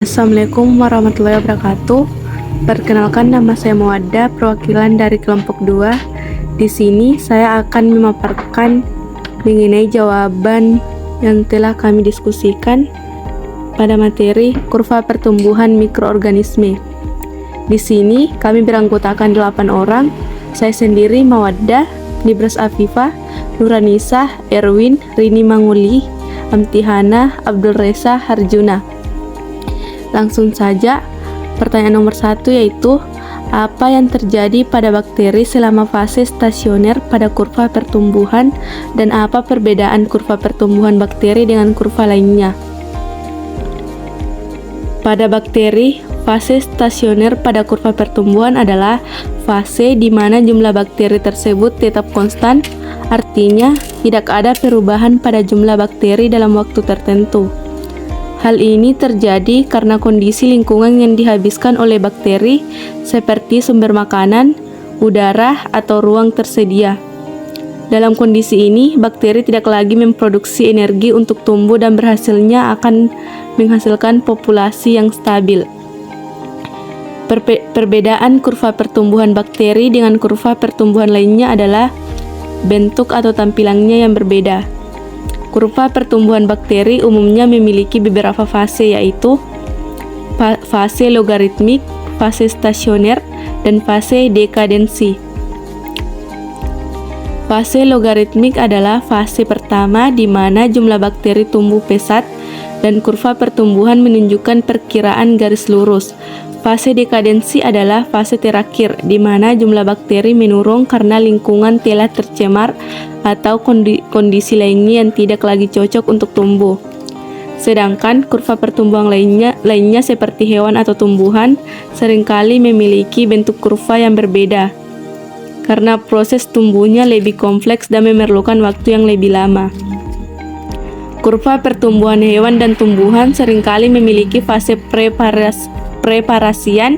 Assalamualaikum warahmatullahi wabarakatuh. Perkenalkan, nama saya Mawaddah, perwakilan dari kelompok 2. Di sini saya akan memaparkan mengenai jawaban yang telah kami diskusikan pada materi kurva pertumbuhan mikroorganisme. Di sini kami beranggotakan 8 orang. Saya sendiri Mawaddah, Nibras Afifah, Nuranisah, Erwin, Rini Manguli, Amtihana, Abdul Reza, Harjuna. Langsung saja, pertanyaan nomor 1 yaitu, apa yang terjadi pada bakteri selama fase stasioner pada kurva pertumbuhan dan apa perbedaan kurva pertumbuhan bakteri dengan kurva lainnya? Pada bakteri, fase stasioner pada kurva pertumbuhan adalah fase di mana jumlah bakteri tersebut tetap konstan, artinya tidak ada perubahan pada jumlah bakteri dalam waktu tertentu. Hal ini terjadi karena kondisi lingkungan yang dihabiskan oleh bakteri seperti sumber makanan, udara, atau ruang tersedia. Dalam kondisi ini, bakteri tidak lagi memproduksi energi untuk tumbuh dan berhasilnya akan menghasilkan populasi yang stabil. Perbedaan kurva pertumbuhan bakteri dengan kurva pertumbuhan lainnya adalah bentuk atau tampilannya yang berbeda. Kurva pertumbuhan bakteri umumnya memiliki beberapa fase, yaitu fase logaritmik, fase stasioner, dan fase dekadensi. Fase logaritmik adalah fase pertama di mana jumlah bakteri tumbuh pesat dan kurva pertumbuhan menunjukkan perkiraan garis lurus. Fase dekadensi adalah fase terakhir di mana jumlah bakteri menurun karena lingkungan telah tercemar atau kondisi lainnya yang tidak lagi cocok untuk tumbuh. Sedangkan kurva pertumbuhan lainnya seperti hewan atau tumbuhan seringkali memiliki bentuk kurva yang berbeda karena proses tumbuhnya lebih kompleks dan memerlukan waktu yang lebih lama. Kurva pertumbuhan hewan dan tumbuhan seringkali memiliki fase preparasian,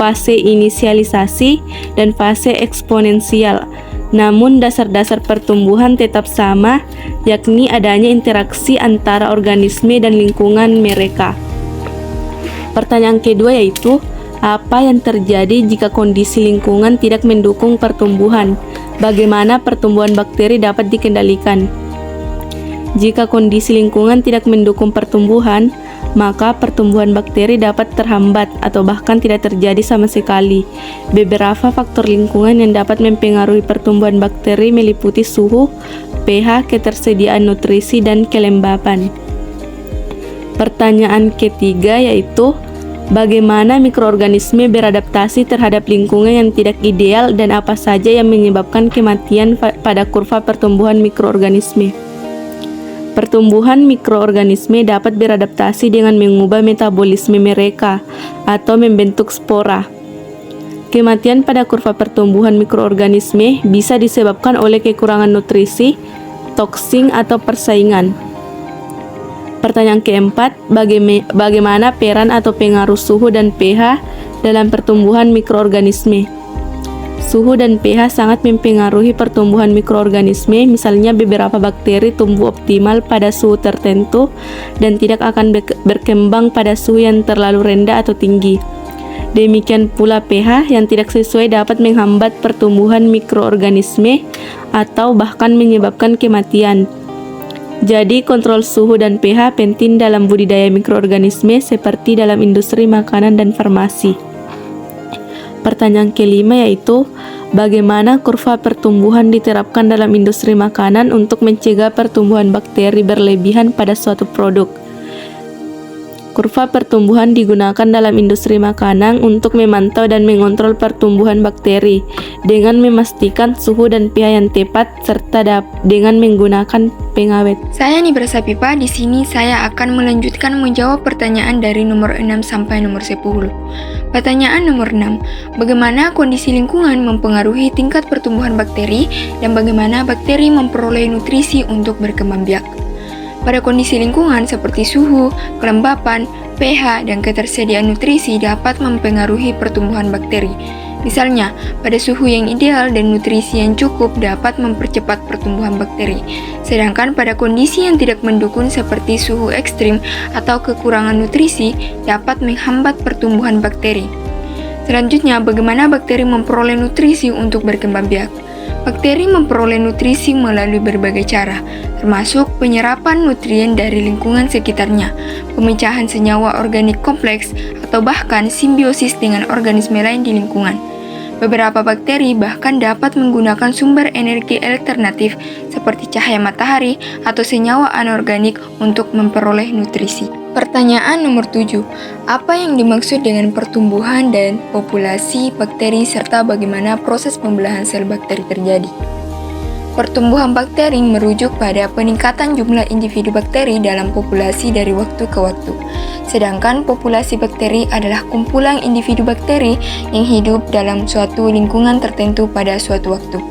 fase inisialisasi, dan fase eksponensial. Namun dasar-dasar pertumbuhan tetap sama, yakni adanya interaksi antara organisme dan lingkungan mereka. Pertanyaan kedua yaitu, apa yang terjadi jika kondisi lingkungan tidak mendukung pertumbuhan? Bagaimana pertumbuhan bakteri dapat dikendalikan? Jika kondisi lingkungan tidak mendukung pertumbuhan, maka pertumbuhan bakteri dapat terhambat atau bahkan tidak terjadi sama sekali. Beberapa faktor lingkungan yang dapat mempengaruhi pertumbuhan bakteri meliputi suhu, pH, ketersediaan nutrisi, dan kelembapan. Pertanyaan ketiga yaitu, bagaimana mikroorganisme beradaptasi terhadap lingkungan yang tidak ideal dan apa saja yang menyebabkan kematian pada kurva pertumbuhan mikroorganisme? Pertumbuhan mikroorganisme dapat beradaptasi dengan mengubah metabolisme mereka atau membentuk spora. Kematian pada kurva pertumbuhan mikroorganisme bisa disebabkan oleh kekurangan nutrisi, toksin, atau persaingan. Pertanyaan keempat, bagaimana peran atau pengaruh suhu dan pH dalam pertumbuhan mikroorganisme? Suhu dan pH sangat mempengaruhi pertumbuhan mikroorganisme. Misalnya, beberapa bakteri tumbuh optimal pada suhu tertentu dan tidak akan berkembang pada suhu yang terlalu rendah atau tinggi. Demikian pula pH yang tidak sesuai dapat menghambat pertumbuhan mikroorganisme atau bahkan menyebabkan kematian. Jadi, kontrol suhu dan pH penting dalam budidaya mikroorganisme seperti dalam industri makanan dan farmasi. Pertanyaan kelima yaitu, bagaimana kurva pertumbuhan diterapkan dalam industri makanan untuk mencegah pertumbuhan bakteri berlebihan pada suatu produk? Kurva pertumbuhan digunakan dalam industri makanan untuk memantau dan mengontrol pertumbuhan bakteri dengan memastikan suhu dan pH yang tepat serta dengan menggunakan pengawet. Saya Nibras Afifah. Di sini saya akan melanjutkan menjawab pertanyaan dari nomor 6 sampai nomor 10. Pertanyaan nomor 6. Bagaimana kondisi lingkungan mempengaruhi tingkat pertumbuhan bakteri dan bagaimana bakteri memperoleh nutrisi untuk berkembang biak? Pada kondisi lingkungan seperti suhu, kelembapan, pH, dan ketersediaan nutrisi dapat mempengaruhi pertumbuhan bakteri. Misalnya, pada suhu yang ideal dan nutrisi yang cukup dapat mempercepat pertumbuhan bakteri, sedangkan pada kondisi yang tidak mendukung seperti suhu ekstrim atau kekurangan nutrisi dapat menghambat pertumbuhan bakteri. Selanjutnya, bagaimana bakteri memperoleh nutrisi untuk berkembang biak? Bakteri memperoleh nutrisi melalui berbagai cara, termasuk penyerapan nutrien dari lingkungan sekitarnya, pemecahan senyawa organik kompleks, atau bahkan simbiosis dengan organisme lain di lingkungan. Beberapa bakteri bahkan dapat menggunakan sumber energi alternatif seperti cahaya matahari atau senyawa anorganik untuk memperoleh nutrisi. Pertanyaan nomor 7. Apa yang dimaksud dengan pertumbuhan dan populasi bakteri serta bagaimana proses pembelahan sel bakteri terjadi? Pertumbuhan bakteri merujuk pada peningkatan jumlah individu bakteri dalam populasi dari waktu ke waktu. Sedangkan populasi bakteri adalah kumpulan individu bakteri yang hidup dalam suatu lingkungan tertentu pada suatu waktu.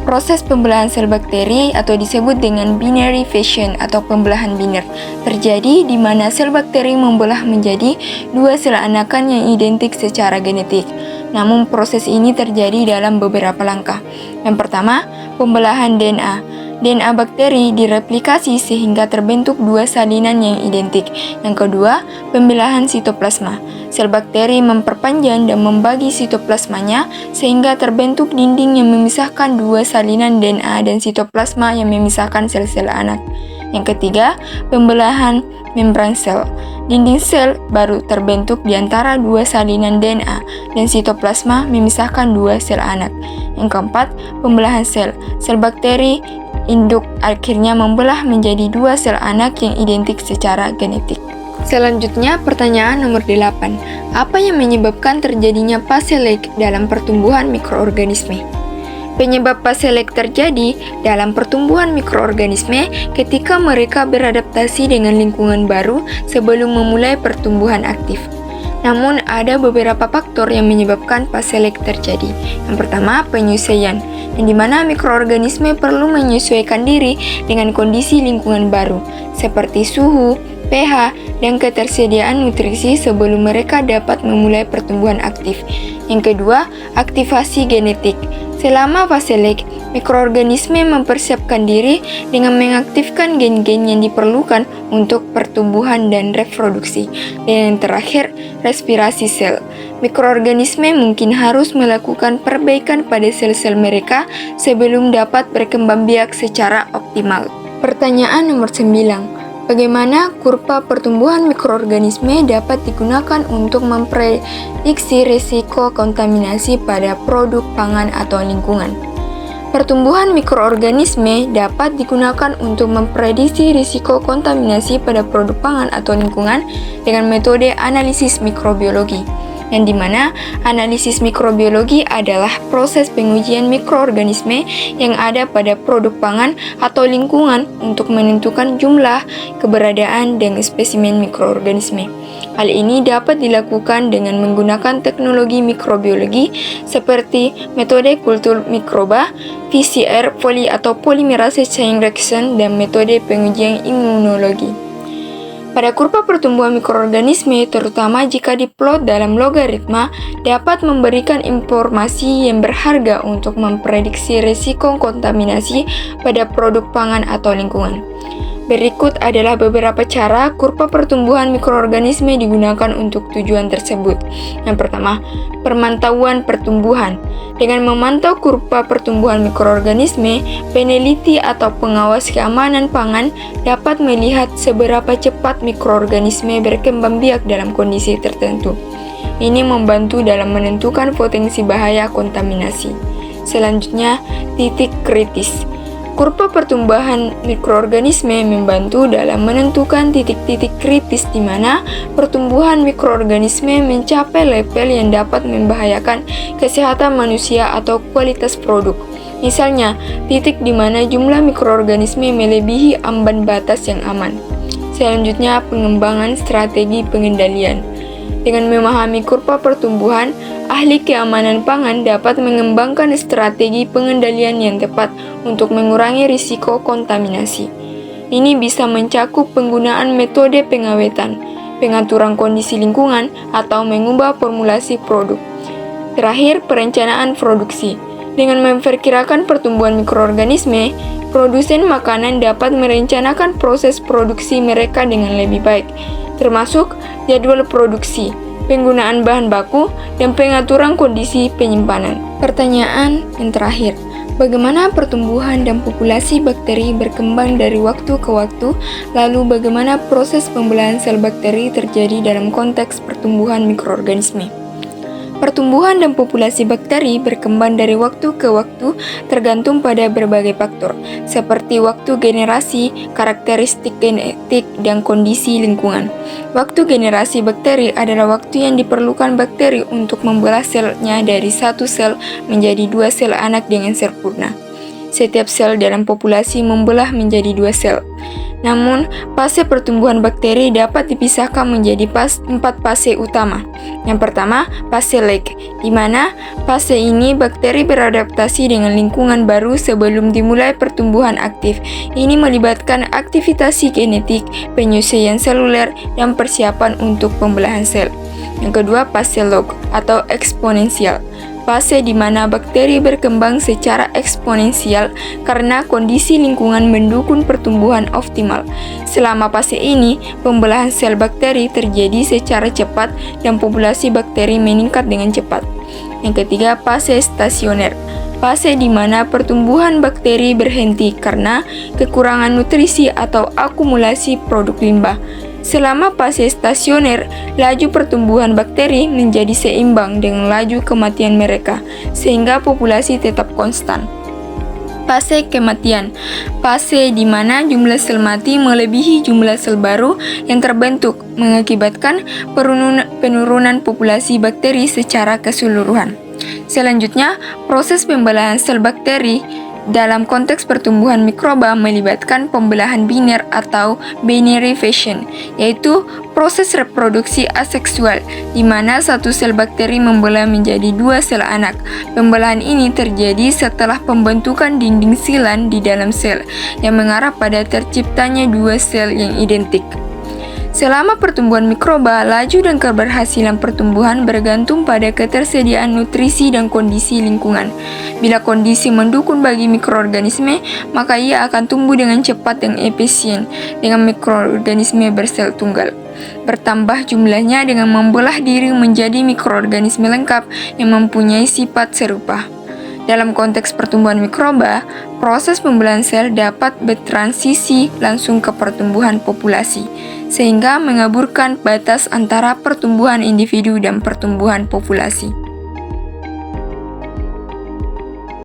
Proses pembelahan sel bakteri atau disebut dengan binary fission atau pembelahan biner terjadi di mana sel bakteri membelah menjadi dua sel anakan yang identik secara genetik. Namun proses ini terjadi dalam beberapa langkah. Yang pertama, pembelahan DNA. DNA bakteri direplikasi sehingga terbentuk dua salinan yang identik. Yang kedua, pembelahan sitoplasma. Sel bakteri memperpanjang dan membagi sitoplasmanya sehingga terbentuk dinding yang memisahkan dua salinan DNA dan sitoplasma yang memisahkan sel-sel anak. Yang ketiga, pembelahan membran sel. Dinding sel baru terbentuk di antara dua salinan DNA dan sitoplasma memisahkan dua sel anak. Yang keempat, pembelahan sel. Sel bakteri induk akhirnya membelah menjadi dua sel anak yang identik secara genetik. Selanjutnya, pertanyaan nomor 8. Apa yang menyebabkan terjadinya fase lag dalam pertumbuhan mikroorganisme? Penyebab fase lag terjadi dalam pertumbuhan mikroorganisme ketika mereka beradaptasi dengan lingkungan baru sebelum memulai pertumbuhan aktif. Namun, ada beberapa faktor yang menyebabkan fase lag terjadi. Yang pertama, penyesuaian, yang dimana mikroorganisme perlu menyesuaikan diri dengan kondisi lingkungan baru, seperti suhu, pH, dan ketersediaan nutrisi sebelum mereka dapat memulai pertumbuhan aktif. Yang kedua, aktivasi genetik. Selama fase lag, mikroorganisme mempersiapkan diri dengan mengaktifkan gen-gen yang diperlukan untuk pertumbuhan dan reproduksi. Dan yang terakhir, respirasi sel. Mikroorganisme mungkin harus melakukan perbaikan pada sel-sel mereka sebelum dapat berkembang biak secara optimal. Pertanyaan nomor 9. Bagaimana kurva pertumbuhan mikroorganisme dapat digunakan untuk memprediksi risiko kontaminasi pada produk pangan atau lingkungan? Pertumbuhan mikroorganisme dapat digunakan untuk memprediksi risiko kontaminasi pada produk pangan atau lingkungan dengan metode analisis mikrobiologi, yang dimana analisis mikrobiologi adalah proses pengujian mikroorganisme yang ada pada produk pangan atau lingkungan untuk menentukan jumlah, keberadaan, dan spesimen mikroorganisme. Hal ini dapat dilakukan dengan menggunakan teknologi mikrobiologi seperti metode kultur mikroba, PCR, atau polymerase chain reaction, dan metode pengujian imunologi. Pada kurva pertumbuhan mikroorganisme, terutama jika diplot dalam logaritma, dapat memberikan informasi yang berharga untuk memprediksi risiko kontaminasi pada produk pangan atau lingkungan. Berikut adalah beberapa cara kurva pertumbuhan mikroorganisme digunakan untuk tujuan tersebut. Yang pertama, pemantauan pertumbuhan. Dengan memantau kurva pertumbuhan mikroorganisme, peneliti atau pengawas keamanan pangan dapat melihat seberapa cepat mikroorganisme berkembang biak dalam kondisi tertentu. Ini membantu dalam menentukan potensi bahaya kontaminasi. Selanjutnya, titik kritis. Kurva pertumbuhan mikroorganisme membantu dalam menentukan titik-titik kritis di mana pertumbuhan mikroorganisme mencapai level yang dapat membahayakan kesehatan manusia atau kualitas produk. Misalnya, titik di mana jumlah mikroorganisme melebihi ambang batas yang aman. Selanjutnya, pengembangan strategi pengendalian. Dengan memahami kurva pertumbuhan, ahli keamanan pangan dapat mengembangkan strategi pengendalian yang tepat untuk mengurangi risiko kontaminasi. Ini bisa mencakup penggunaan metode pengawetan, pengaturan kondisi lingkungan, atau mengubah formulasi produk. Terakhir, perencanaan produksi. Dengan memperkirakan pertumbuhan mikroorganisme, produsen makanan dapat merencanakan proses produksi mereka dengan lebih baik, termasuk jadwal produksi, penggunaan bahan baku, dan pengaturan kondisi penyimpanan. Pertanyaan yang terakhir, bagaimana pertumbuhan dan populasi bakteri berkembang dari waktu ke waktu, lalu bagaimana proses pembelahan sel bakteri terjadi dalam konteks pertumbuhan mikroorganisme? Pertumbuhan dan populasi bakteri berkembang dari waktu ke waktu tergantung pada berbagai faktor, seperti waktu generasi, karakteristik genetik, dan kondisi lingkungan. Waktu generasi bakteri adalah waktu yang diperlukan bakteri untuk membelah selnya dari satu sel menjadi dua sel anak dengan sempurna. Setiap sel dalam populasi membelah menjadi dua sel. Namun, fase pertumbuhan bakteri dapat dipisahkan menjadi empat fase utama. Yang pertama, fase lag, di mana fase ini bakteri beradaptasi dengan lingkungan baru sebelum dimulai pertumbuhan aktif. Ini melibatkan aktivitas genetik, penyesuaian seluler, dan persiapan untuk pembelahan sel. Yang kedua, fase log atau eksponensial. Fase di mana bakteri berkembang secara eksponensial karena kondisi lingkungan mendukung pertumbuhan optimal. Selama fase ini, pembelahan sel bakteri terjadi secara cepat dan populasi bakteri meningkat dengan cepat. Yang ketiga, fase stasioner. Fase di mana pertumbuhan bakteri berhenti karena kekurangan nutrisi atau akumulasi produk limbah. Selama fase stasioner, laju pertumbuhan bakteri menjadi seimbang dengan laju kematian mereka, sehingga populasi tetap konstan. Fase kematian. Fase di mana jumlah sel mati melebihi jumlah sel baru yang terbentuk, mengakibatkan penurunan populasi bakteri secara keseluruhan. Selanjutnya, proses pembelahan sel bakteri dalam konteks pertumbuhan mikroba melibatkan pembelahan biner atau binary fission, yaitu proses reproduksi aseksual, di mana satu sel bakteri membelah menjadi dua sel anak. Pembelahan ini terjadi setelah pembentukan dinding silan di dalam sel, yang mengarah pada terciptanya dua sel yang identik. Selama pertumbuhan mikroba, laju dan keberhasilan pertumbuhan bergantung pada ketersediaan nutrisi dan kondisi lingkungan. Bila kondisi mendukung bagi mikroorganisme, maka ia akan tumbuh dengan cepat dan efisien dengan mikroorganisme bersel tunggal. Bertambah jumlahnya dengan membelah diri menjadi mikroorganisme lengkap yang mempunyai sifat serupa. Dalam konteks pertumbuhan mikroba, proses pembelahan sel dapat bertransisi langsung ke pertumbuhan populasi, sehingga mengaburkan batas antara pertumbuhan individu dan pertumbuhan populasi.